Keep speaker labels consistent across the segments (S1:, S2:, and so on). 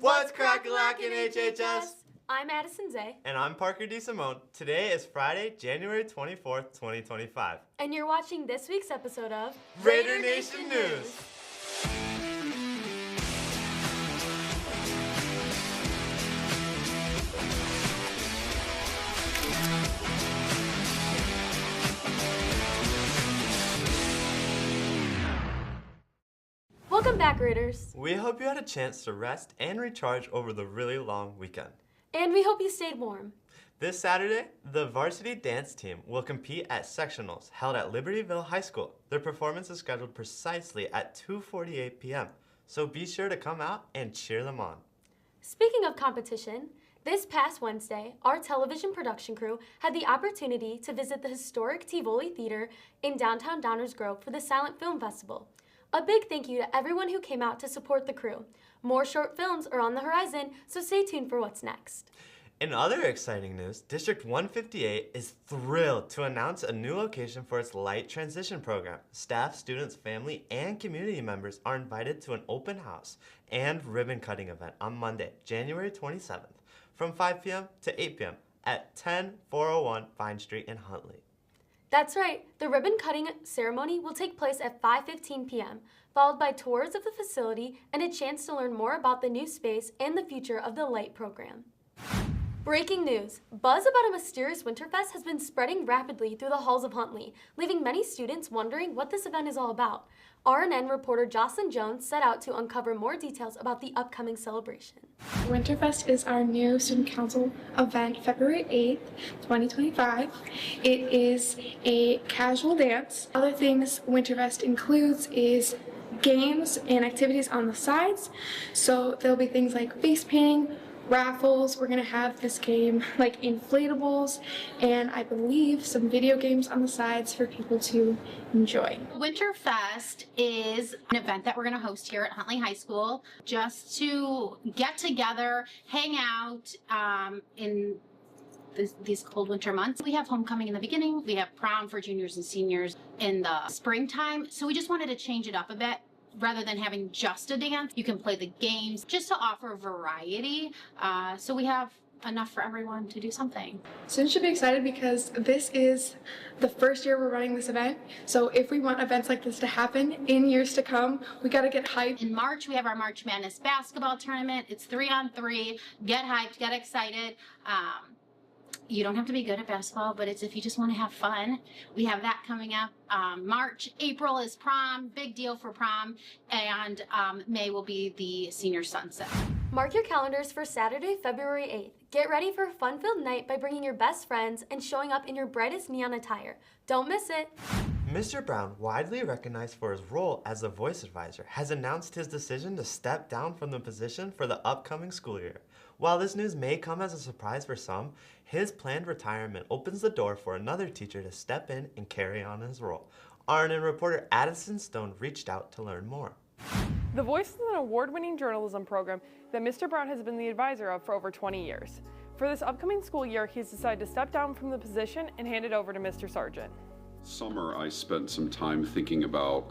S1: What's crack-a-lackin' HHS?
S2: I'm Addison Zay.
S1: And I'm Parker DeSimone. Today is Friday, January 24th, 2025.
S2: And you're watching this week's episode of
S1: Raider Nation News.
S2: Welcome back, Raiders.
S1: We hope you had a chance to rest and recharge over the really long weekend.
S2: And we hope you stayed warm.
S1: This Saturday, the varsity dance team will compete at sectionals held at Libertyville High School. Their performance is scheduled precisely at 2:48 p.m., so be sure to come out and cheer them on.
S2: Speaking of competition, this past Wednesday, our television production crew had the opportunity to visit the historic Tivoli Theater in downtown Downers Grove for the Silent Film Festival. A big thank you to everyone who came out to support the crew. More short films are on the horizon, so stay tuned for what's next.
S1: In other exciting news, District 158 is thrilled to announce a new location for its Light Transition program. Staff, students, family, and community members are invited to an open house and ribbon cutting event on Monday, January 27th, from 5 p.m. to 8 p.m. at 10401 Vine Street in Huntley.
S2: That's right, the ribbon cutting ceremony will take place at 5:15 p.m., followed by tours of the facility and a chance to learn more about the new space and the future of the Light program. Breaking news, buzz about a mysterious Winterfest has been spreading rapidly through the halls of Huntley, leaving many students wondering what this event is all about. RNN reporter Jocelyn Jones set out to uncover more details about the upcoming celebration.
S3: Winterfest is our new student council event, February 8th, 2025. It is a casual dance. Other things Winterfest includes is games and activities on the sides. So there'll be things like face painting, raffles. We're gonna have this game like inflatables, and I believe some video games on the sides for people to enjoy.
S4: Winterfest is an event that we're going to host here at Huntley High School just to get together, hang out in these cold winter months. We have homecoming in the beginning, we have prom for juniors and seniors in the springtime, so we just wanted to change it up a bit. Rather than having just a dance, you can play the games just to offer variety, so we have enough for everyone to do something.
S3: Students should be excited because this is the first year we're running this event. So if we want events like this to happen in years to come, we got to get hyped.
S4: In March, we have our March Madness basketball tournament. It's 3-on-3. Get hyped, get excited. You don't have to be good at basketball, but it's if you just want to have fun. We have that coming up. March, April is prom, big deal for prom, and May will be the senior sunset.
S2: Mark your calendars for Saturday, February 8th. Get ready for a fun-filled night by bringing your best friends and showing up in your brightest neon attire. Don't miss it.
S1: Mr. Brown, widely recognized for his role as a voice advisor, has announced his decision to step down from the position for the upcoming school year. While this news may come as a surprise for some, his planned retirement opens the door for another teacher to step in and carry on his role. RNN reporter Addison Stone reached out to learn more.
S5: The Voice is an award-winning journalism program that Mr. Brown has been the advisor of for over 20 years. For this upcoming school year, he's decided to step down from the position and hand it over to Mr. Sargent.
S6: Summer, I spent some time thinking about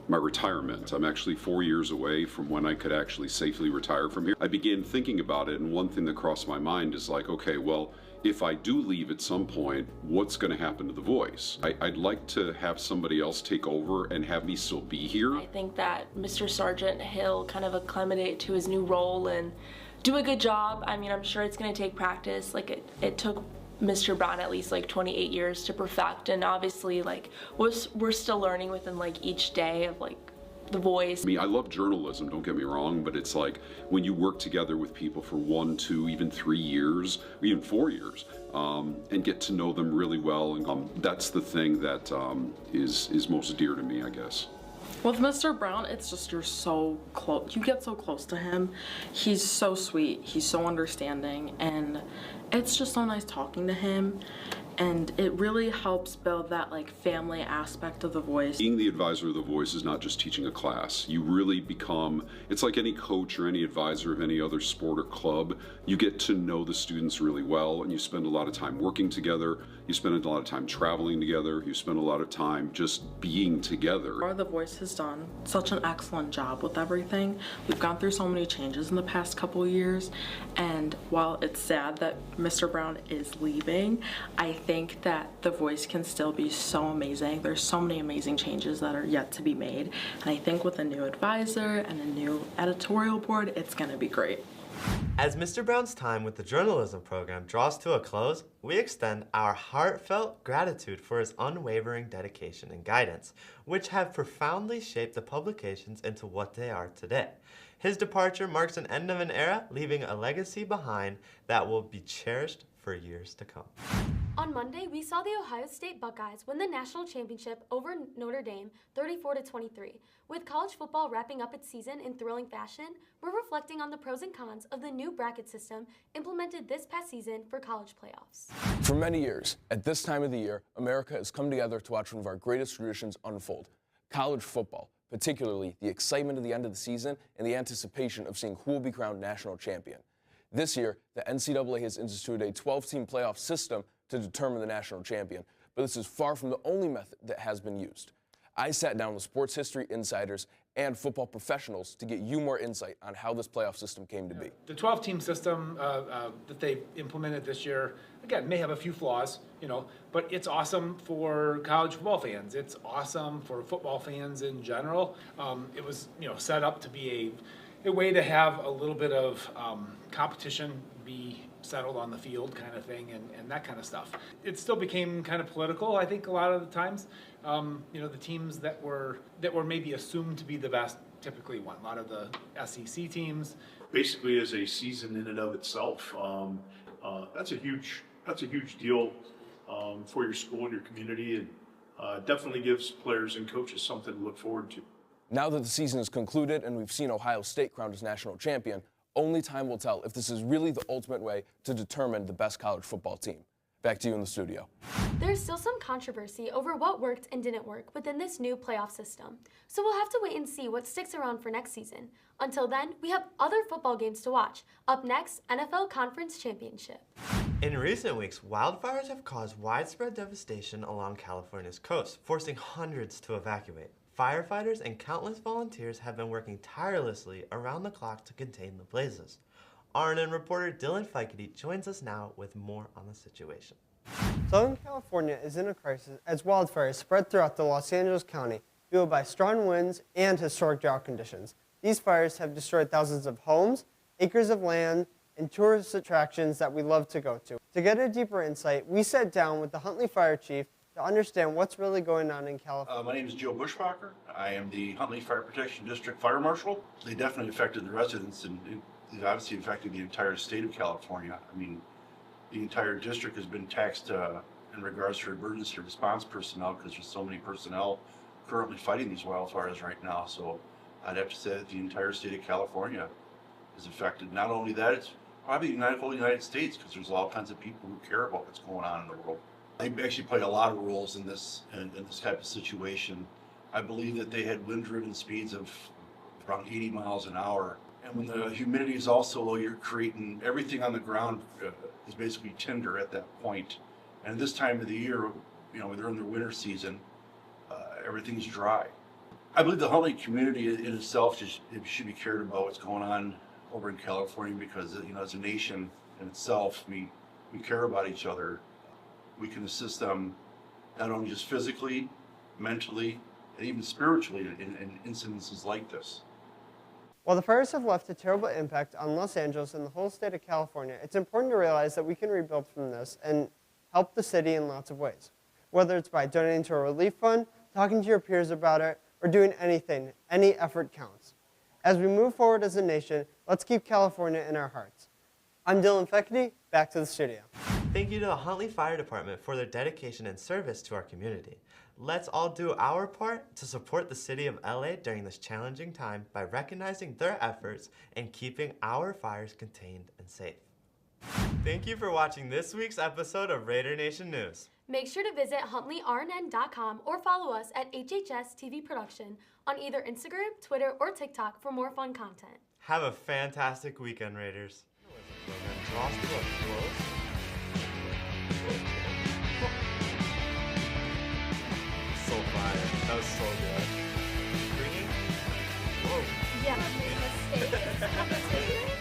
S6: my retirement. I'm actually 4 years away from when I could actually safely retire from here. I began thinking about it, and one thing that crossed my mind is like, okay, well, if I do leave at some point, what's going to happen to the Voice? I'd like to have somebody else take over and have me still be here.
S7: I think that Mr. Sargent, he'll kind of acclimate to his new role and do a good job. I mean, I'm sure it's going to take practice. Like it took Mr. Brown at least like 28 years to perfect, and obviously like we're still learning within like each day of like the Voice.
S6: I mean, I love journalism, don't get me wrong, but it's like when you work together with people for 1, 2, even 3 years, or even 4 years, and get to know them really well, and that's the thing that is most dear to me, I guess.
S8: With Mr. Brown, it's just you're so close. You get so close to him. He's so sweet. He's so understanding, and it's just so nice talking to him. and it really helps build that like family aspect of the voice.
S6: Being the advisor of the voice is not just teaching a class. You really become, it's like any coach or any advisor of any other sport or club. You get to know the students really well, and you spend a lot of time working together. You spend a lot of time traveling together. You spend a lot of time just being together.
S8: The voice has done such an excellent job with everything. We've gone through so many changes in the past couple of years, and while it's sad that Mr. Brown is leaving, I think that the voice can still be so amazing. There's so many amazing changes that are yet to be made, and I think with a new advisor and a new editorial board, it's going to be great.
S1: As Mr. Brown's time with the journalism program draws to a close, we extend our heartfelt gratitude for his unwavering dedication and guidance, which have profoundly shaped the publications into what they are today. His departure marks an end of an era, leaving a legacy behind that will be cherished for years to come.
S2: On Monday, we saw the Ohio State Buckeyes win the national championship over Notre Dame 34-23. With college football wrapping up its season in thrilling fashion, we're reflecting on the pros and cons of the new bracket system implemented this past season for college playoffs.
S9: For many years, at this time of the year, America has come together to watch one of our greatest traditions unfold, college football, particularly the excitement of the end of the season and the anticipation of seeing who will be crowned national champion. This year, the NCAA has instituted a 12-team playoff system to determine the national champion, but this is far from the only method that has been used. I sat down with sports history insiders and football professionals to get you more insight on how this playoff system came to be.
S10: The 12-team system that they implemented this year, again, may have a few flaws, but it's awesome for college football fans. It's awesome for football fans in general. It was, set up to be a way to have a little bit of competition be settled on the field kind of thing and that kind of stuff. It still became kind of political, I think, a lot of the times. The teams that were maybe assumed to be the best typically won. A lot of the SEC teams.
S11: Basically, as a season in and of itself, that's a huge deal for your school and your community, and definitely gives players and coaches something to look forward to.
S9: Now that the season is concluded and we've seen Ohio State crowned as national champion, only time will tell if this is really the ultimate way to determine the best college football team. Back to you in the studio.
S2: There's still some controversy over what worked and didn't work within this new playoff system, so we'll have to wait and see what sticks around for next season. Until then, we have other football games to watch. Up next, NFL Conference Championship.
S1: In recent weeks, wildfires have caused widespread devastation along California's coast, forcing hundreds to evacuate. Firefighters and countless volunteers have been working tirelessly around the clock to contain the blazes. RNN reporter Fekete joins us now with more on the situation.
S12: Southern California is in a crisis as wildfires spread throughout the Los Angeles County, fueled by strong winds and historic drought conditions. These fires have destroyed thousands of homes, acres of land, and tourist attractions that we love to go to. To get a deeper insight, we sat down with the Huntley Fire Chief to understand what's really going on in California.
S11: My name is Joe Bushbacher. I am the Huntley Fire Protection District Fire Marshal. They definitely affected the residents, and it obviously affected the entire state of California. I mean, the entire district has been taxed in regards to emergency response personnel because there's so many personnel currently fighting these wildfires right now. So I'd have to say that the entire state of California is affected. Not only that, it's probably the whole United States because there's all kinds of people who care about what's going on in the world. They actually played a lot of roles in this type of situation. I believe that they had wind-driven speeds of around 80 miles an hour. And when the humidity is also low, you're creating everything on the ground is basically tinder at that point. And this time of the year, during the winter season, everything's dry. I believe the Huntley community in itself should be cared about what's going on over in California because, as a nation in itself, we care about each other. We can assist them not only just physically, mentally, and even spiritually in incidences like this.
S12: While the fires have left a terrible impact on Los Angeles and the whole state of California, it's important to realize that we can rebuild from this and help the city in lots of ways. Whether it's by donating to a relief fund, talking to your peers about it, or doing anything, any effort counts. As we move forward as a nation, let's keep California in our hearts. I'm Fekete, back to the studio.
S1: Thank you to the Huntley Fire Department for their dedication and service to our community. Let's all do our part to support the city of LA during this challenging time by recognizing their efforts and keeping our fires contained and safe. Thank you for watching this week's episode of Raider Nation News.
S2: Make sure to visit huntleyRNN.com or follow us at HHS TV Production on either Instagram, Twitter, or TikTok for more fun content.
S1: Have a fantastic weekend, Raiders. Draw to a close. So fire. That was so good. Bringing? Whoa.
S2: Yeah, made mistakes.